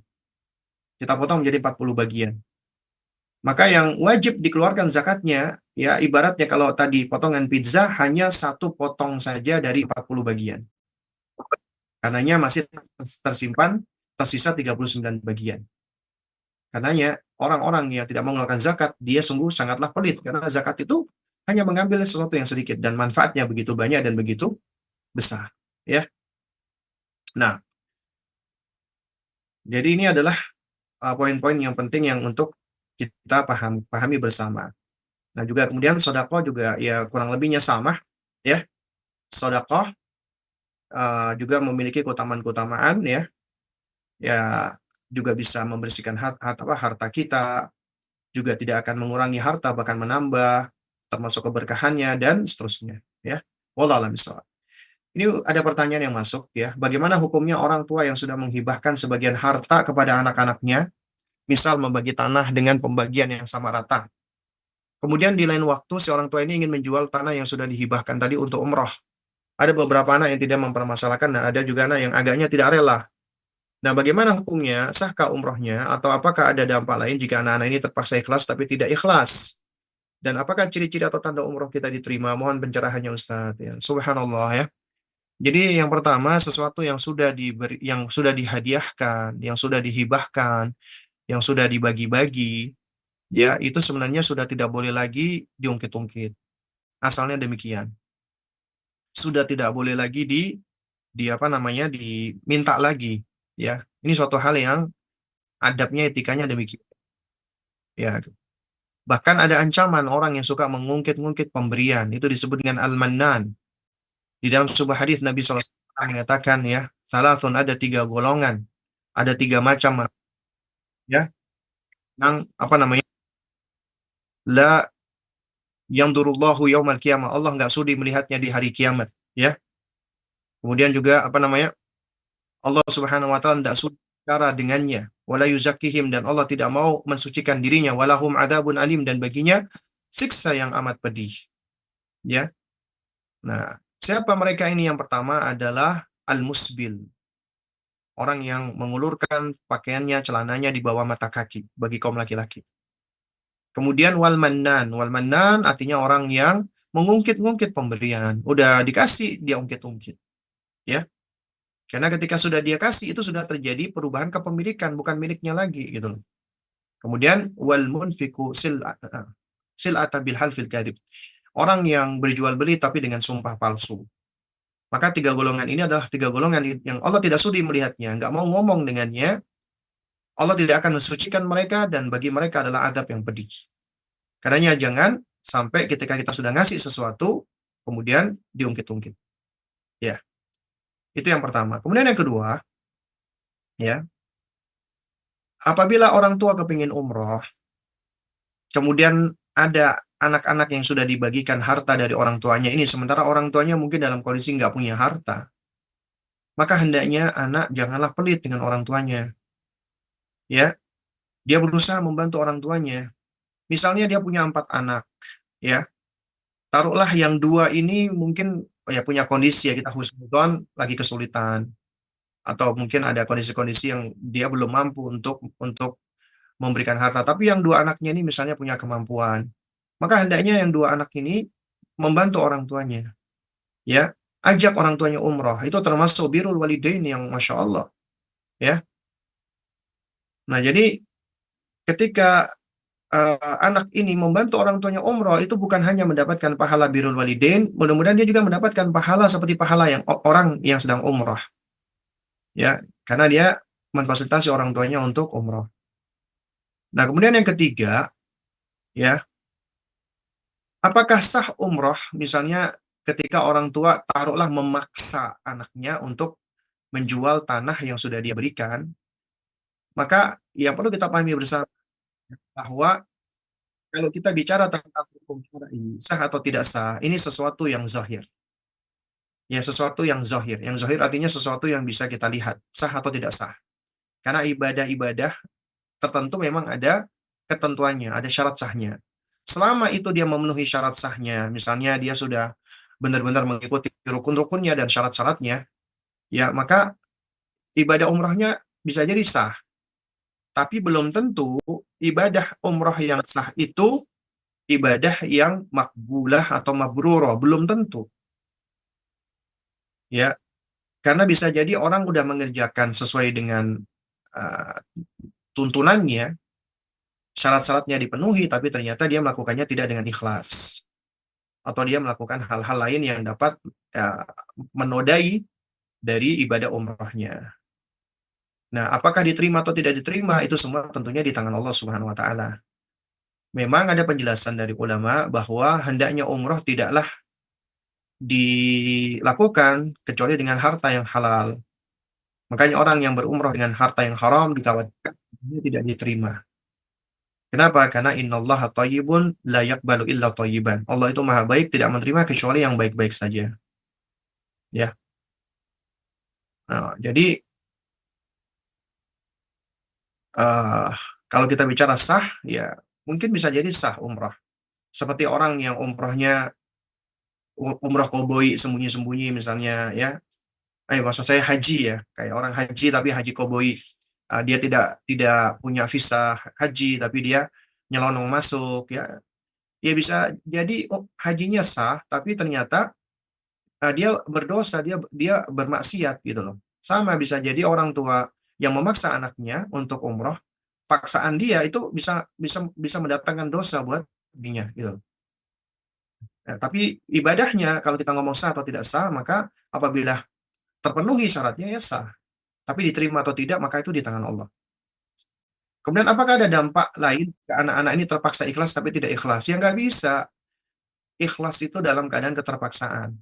S1: Kita potong menjadi 40 bagian. Maka yang wajib dikeluarkan zakatnya, ya ibaratnya kalau tadi potongan pizza hanya satu potong saja dari 40 bagian. Karenanya masih tersimpan, tersisa 39 bagian. Karenanya orang-orang yang tidak mau mengeluarkan zakat, dia sungguh sangatlah pelit. Karena zakat itu hanya mengambil sesuatu yang sedikit dan manfaatnya begitu banyak dan begitu besar. Ya. Nah, jadi ini adalah poin-poin yang penting yang untuk kita pahami bersama. Nah juga kemudian sodakoh juga ya kurang lebihnya sama ya. Sodakoh juga memiliki keutamaan-keutamaan ya. Ya juga bisa membersihkan harta kita, juga tidak akan mengurangi harta bahkan menambah, termasuk keberkahannya dan seterusnya ya. Wallahu a'lam bishawab. Ini ada pertanyaan yang masuk ya. Bagaimana hukumnya orang tua yang sudah menghibahkan sebagian harta kepada anak-anaknya, misal membagi tanah dengan pembagian yang sama rata. Kemudian di lain waktu si orang tua ini ingin menjual tanah yang sudah dihibahkan tadi untuk umroh. Ada beberapa anak yang tidak mempermasalahkan dan ada juga anak yang agaknya tidak rela. Nah, bagaimana hukumnya? Sahkah umrohnya? Atau apakah ada dampak lain jika anak-anak ini terpaksa ikhlas tapi tidak ikhlas? Dan apakah ciri-ciri atau tanda umroh kita diterima? Mohon pencerahannya Ustaz. Ya, subhanallah ya. Jadi yang pertama sesuatu yang sudah yang sudah dihadiahkan, yang sudah dihibahkan, yang sudah dibagi-bagi, ya itu sebenarnya sudah tidak boleh lagi diungkit-ungkit. Asalnya demikian. Sudah tidak boleh lagi di apa namanya diminta lagi, ya. Ini suatu hal yang adabnya etikanya demikian. Ya. Bahkan ada ancaman orang yang suka mengungkit-ungkit pemberian, itu disebut dengan al-mannan. Di dalam sebuah hadis Nabi SAW mengatakan ya, salasun ada 3 golongan, ada 3 macam ya, yang apa namanya? La yandurullahu yaumal qiyamah. Allah nggak sudi melihatnya di hari kiamat, ya. Kemudian juga apa namanya? Allah Subhanahu wa taala tidak sudi bicara dengannya, wala yuzakkihim dan Allah tidak mau mensucikan dirinya, walahum adzabun alim dan baginya siksa yang amat pedih. Ya. Nah, siapa mereka ini? Yang pertama adalah al-musbil. Orang yang mengulurkan pakaiannya, celananya di bawah mata kaki bagi kaum laki-laki. Kemudian wal mannan. Wal mannan artinya orang yang mengungkit-ungkit pemberian. Udah dikasih, dia ungkit-ungkit. Ya. Karena ketika sudah dia kasih, itu sudah terjadi perubahan kepemilikan, bukan miliknya lagi. Gitu. Kemudian wal munfiku sil'ata bil halfil kadhib. Orang yang berjual beli tapi dengan sumpah palsu. Maka 3 golongan ini adalah 3 golongan yang Allah tidak sudi melihatnya, nggak mau ngomong dengannya. Allah tidak akan mensucikan mereka dan bagi mereka adalah adab yang pedih. Karenanya jangan sampai ketika kita sudah ngasih sesuatu, kemudian diungkit-ungkit. Ya, itu yang pertama. Kemudian yang kedua, ya, apabila orang tua kepingin umroh, kemudian ada anak-anak yang sudah dibagikan harta dari orang tuanya ini, sementara orang tuanya mungkin dalam kondisi nggak punya harta, maka hendaknya anak janganlah pelit dengan orang tuanya, ya. Dia berusaha membantu orang tuanya. Misalnya dia punya 4 anak, ya. Taruhlah yang 2 ini mungkin ya punya kondisi ya kita husnudon lagi kesulitan atau mungkin ada kondisi-kondisi yang dia belum mampu untuk memberikan harta, tapi yang 2 anaknya ini misalnya punya kemampuan. Maka hendaknya yang 2 anak ini membantu orang tuanya, ya. Ajak orang tuanya umroh, itu termasuk birrul walidain yang Masya Allah, ya. Nah, jadi ketika anak ini membantu orang tuanya umroh, itu bukan hanya mendapatkan pahala birrul walidain, mudah-mudahan dia juga mendapatkan pahala seperti pahala yang orang yang sedang umroh, ya. Karena dia memfasilitasi orang tuanya untuk umroh. Nah, kemudian yang ketiga, ya, apakah sah umroh misalnya ketika orang tua taruhlah memaksa anaknya untuk menjual tanah yang sudah dia berikan, maka yang perlu kita pahami bersama bahwa kalau kita bicara tentang hukum syar'i, sah atau tidak sah, ini sesuatu yang zahir. Ya, sesuatu yang zahir. Yang zahir artinya sesuatu yang bisa kita lihat, sah atau tidak sah. Karena ibadah-ibadah tertentu memang ada ketentuannya, ada syarat sahnya. Selama itu dia memenuhi syarat sahnya, misalnya dia sudah benar-benar mengikuti rukun-rukunnya dan syarat-syaratnya, ya maka ibadah umrahnya bisa jadi sah. Tapi belum tentu ibadah umrah yang sah itu ibadah yang makbulah atau mabrurah, belum tentu. Ya, karena bisa jadi orang udah mengerjakan sesuai dengan uh, tuntunannya, syarat-syaratnya dipenuhi, tapi ternyata dia melakukannya tidak dengan ikhlas. Atau dia melakukan hal-hal lain yang dapat uh, menodai dari ibadah umrahnya. Nah, apakah diterima atau tidak diterima, itu semua tentunya di tangan Allah Subhanahu wa Ta'ala. Memang ada penjelasan dari ulama bahwa hendaknya umrah tidaklah dilakukan kecuali dengan harta yang halal. Makanya orang yang berumrah dengan harta yang haram dikhawatirkan dia tidak diterima. Kenapa? Karena innallaha thayyibun la yaqbalu illa thayyiban. Allah itu maha baik, tidak menerima kecuali yang baik-baik saja. Ya. Nah, jadi eh, kalau kita bicara sah, ya mungkin bisa jadi sah umrah. Seperti orang yang umrahnya umrah koboi sembunyi-sembunyi misalnya, ya. Maksud saya haji ya, kayak orang haji tapi haji koboi. Dia tidak punya visa haji tapi dia nyelonong masuk, ya. Ya bisa jadi hajinya sah tapi ternyata dia berdosa, dia bermaksiat gitu loh. Sama bisa jadi orang tua yang memaksa anaknya untuk umroh, paksaan dia itu bisa bisa bisa mendatangkan dosa buat dirinya gitu loh. Nah, tapi ibadahnya kalau kita ngomong sah atau tidak sah, maka apabila terpenuhi syaratnya ya sah. Tapi diterima atau tidak, maka itu di tangan Allah. Kemudian apakah ada dampak lain ke anak-anak ini terpaksa ikhlas tapi tidak ikhlas? Ya nggak bisa. Ikhlas itu dalam keadaan keterpaksaan.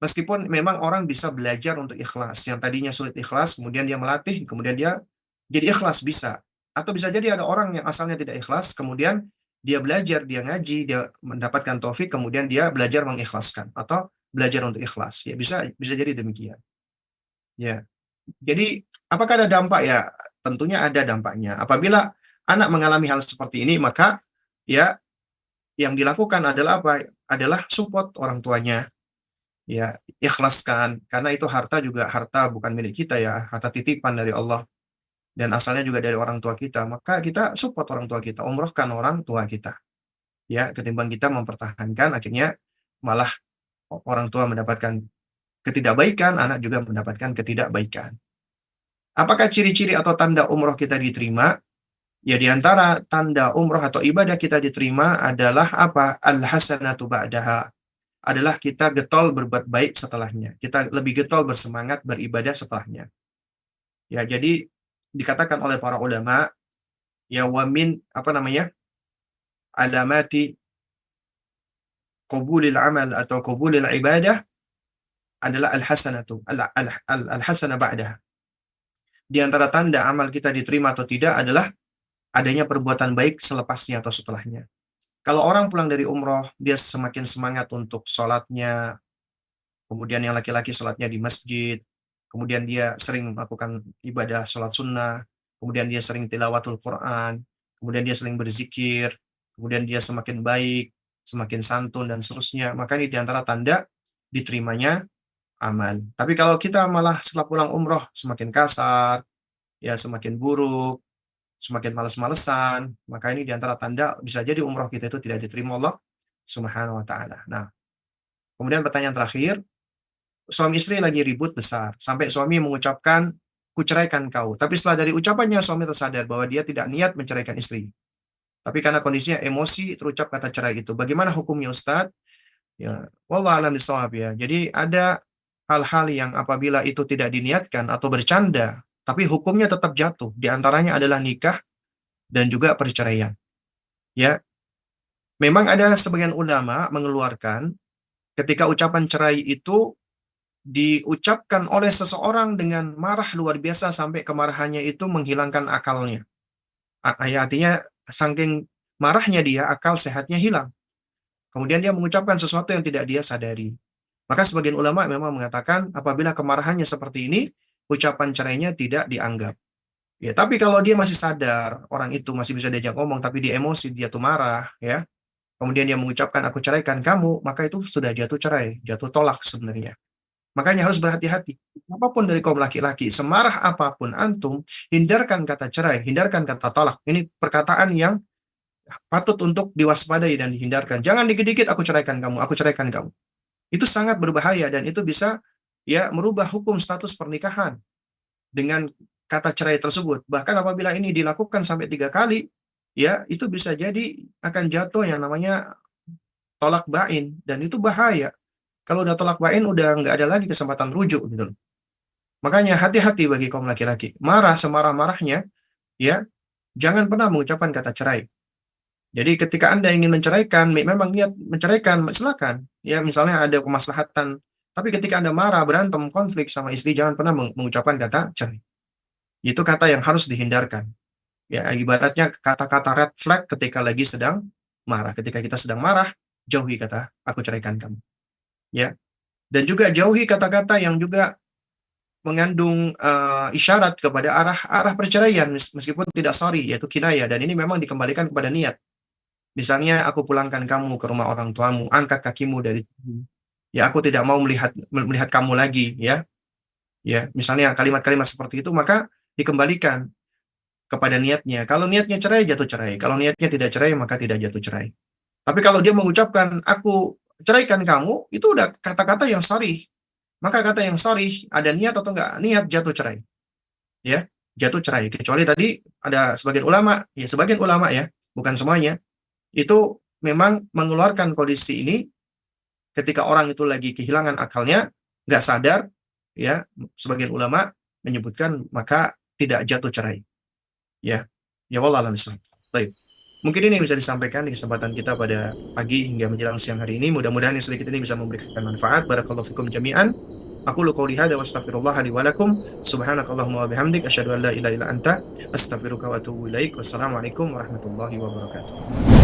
S1: Meskipun memang orang bisa belajar untuk ikhlas. Yang tadinya sulit ikhlas, kemudian dia melatih, kemudian dia jadi ikhlas bisa. Atau bisa jadi ada orang yang asalnya tidak ikhlas, kemudian dia belajar, dia ngaji, dia mendapatkan taufik, kemudian dia belajar mengikhlaskan atau belajar untuk ikhlas. Ya bisa bisa jadi demikian. Ya. Jadi apakah ada dampak ya? Tentunya ada dampaknya. Apabila anak mengalami hal seperti ini, maka ya yang dilakukan adalah apa? Adalah support orang tuanya, ya ikhlaskan karena itu harta juga harta bukan milik kita ya, harta titipan dari Allah dan asalnya juga dari orang tua kita, maka kita support orang tua kita, umrohkan orang tua kita, ya ketimbang kita mempertahankan akhirnya malah orang tua mendapatkan ketidakbaikan, anak juga mendapatkan ketidakbaikan. Apakah ciri-ciri atau tanda umroh kita diterima? Ya di antara tanda umroh atau ibadah kita diterima adalah apa? Al-hasanatu ba'daha, adalah kita getol berbuat baik setelahnya. Kita lebih getol bersemangat beribadah setelahnya. Ya, jadi dikatakan oleh para ulama, ya wamin apa namanya? Alamati qabulil amal atau qabulil ibadah adalah al-hasanatu, al-hasanah ba'daha. Di antara tanda amal kita diterima atau tidak adalah adanya perbuatan baik selepasnya atau setelahnya. Kalau orang pulang dari umroh, dia semakin semangat untuk sholatnya, kemudian yang laki-laki sholatnya di masjid, kemudian dia sering melakukan ibadah sholat sunnah, kemudian dia sering tilawatul Quran, kemudian dia sering berzikir, kemudian dia semakin baik, semakin santun, dan seterusnya. Maka ini diantara tanda diterimanya amal. Tapi kalau kita malah setelah pulang umroh semakin kasar, ya semakin buruk, semakin males-malesan, maka ini diantara tanda bisa jadi umroh kita itu tidak diterima Allah Subhanahu wa taala. Nah, kemudian pertanyaan terakhir, suami istri lagi ribut besar sampai suami mengucapkan kuceraikan kau. Tapi setelah dari ucapannya suami tersadar bahwa dia tidak niat menceraikan istri. Tapi karena kondisinya emosi terucap kata cerai itu. Bagaimana hukumnya Ustadz? Ya, wallahu a'lam bishawab ya. Jadi ada hal-hal yang apabila itu tidak diniatkan atau bercanda, tapi hukumnya tetap jatuh. Di antaranya adalah nikah dan juga perceraian. Ya, memang ada sebagian ulama mengeluarkan ketika ucapan cerai itu diucapkan oleh seseorang dengan marah luar biasa sampai kemarahannya itu menghilangkan akalnya. Ya, artinya saking marahnya dia, akal sehatnya hilang. Kemudian dia mengucapkan sesuatu yang tidak dia sadari. Maka sebagian ulama memang mengatakan apabila kemarahannya seperti ini, ucapan cerainya tidak dianggap. Ya, tapi kalau dia masih sadar, orang itu masih bisa diajak ngomong, tapi dia emosi, dia tuh marah, ya. Kemudian dia mengucapkan aku ceraikan kamu, maka itu sudah jatuh cerai, jatuh tolak sebenarnya. Makanya harus berhati-hati. Apapun dari kaum laki-laki, semarah apapun antum, hindarkan kata cerai, hindarkan kata tolak. Ini perkataan yang patut untuk diwaspadai dan dihindarkan. Jangan dikit-dikit aku ceraikan kamu, aku ceraikan kamu. Itu sangat berbahaya dan itu bisa ya merubah hukum status pernikahan dengan kata cerai tersebut. Bahkan apabila ini dilakukan sampai 3 kali, ya itu bisa jadi akan jatuh yang namanya tolak bain dan itu bahaya. Kalau udah tolak bain udah nggak ada lagi kesempatan rujuk gitu loh. Makanya hati-hati bagi kaum laki-laki. Marah semarah-marahnya, ya jangan pernah mengucapkan kata cerai. Jadi ketika Anda ingin menceraikan, memang niat menceraikan, silakan. Ya misalnya ada kemaslahatan. Tapi ketika Anda marah, berantem, konflik sama istri, jangan pernah mengucapkan kata cerai. Itu kata yang harus dihindarkan. Ya ibaratnya kata-kata red flag ketika lagi sedang marah. Ketika kita sedang marah, jauhi kata aku ceraikan kamu. Ya. Dan juga jauhi kata-kata yang juga mengandung isyarat kepada arah perceraian meskipun tidak sorry yaitu kinayah dan ini memang dikembalikan kepada niat. Misalnya aku pulangkan kamu ke rumah orang tuamu, angkat kakimu dari ya aku tidak mau melihat kamu lagi ya. Ya, misalnya kalimat-kalimat seperti itu maka dikembalikan kepada niatnya. Kalau niatnya cerai jatuh cerai, kalau niatnya tidak cerai maka tidak jatuh cerai. Tapi kalau dia mengucapkan aku ceraikan kamu, itu udah kata-kata yang sorry. Maka kata yang sorry ada niat atau enggak niat jatuh cerai. Ya, jatuh cerai. Kecuali tadi ada sebagian ulama ya, bukan semuanya, itu memang mengeluarkan kondisi ini ketika orang itu lagi kehilangan akalnya, nggak sadar, ya, sebagian ulama menyebutkan maka tidak jatuh cerai. Ya, ya wallah alam bissawab. Baik. Mungkin ini yang bisa disampaikan di kesempatan kita pada pagi hingga menjelang siang hari ini. Mudah-mudahan yang sedikit ini bisa memberikan manfaat. Barakallahu fikum jami'an. Aku lu qouli hadza wa astaghfirullah li wa lakum. Subhanakallahumma wa bihamdik asyhadu an la ilaha illa anta astaghfiruka wa atubu ilaik. Wassalamualaikum warahmatullahi wabarakatuh.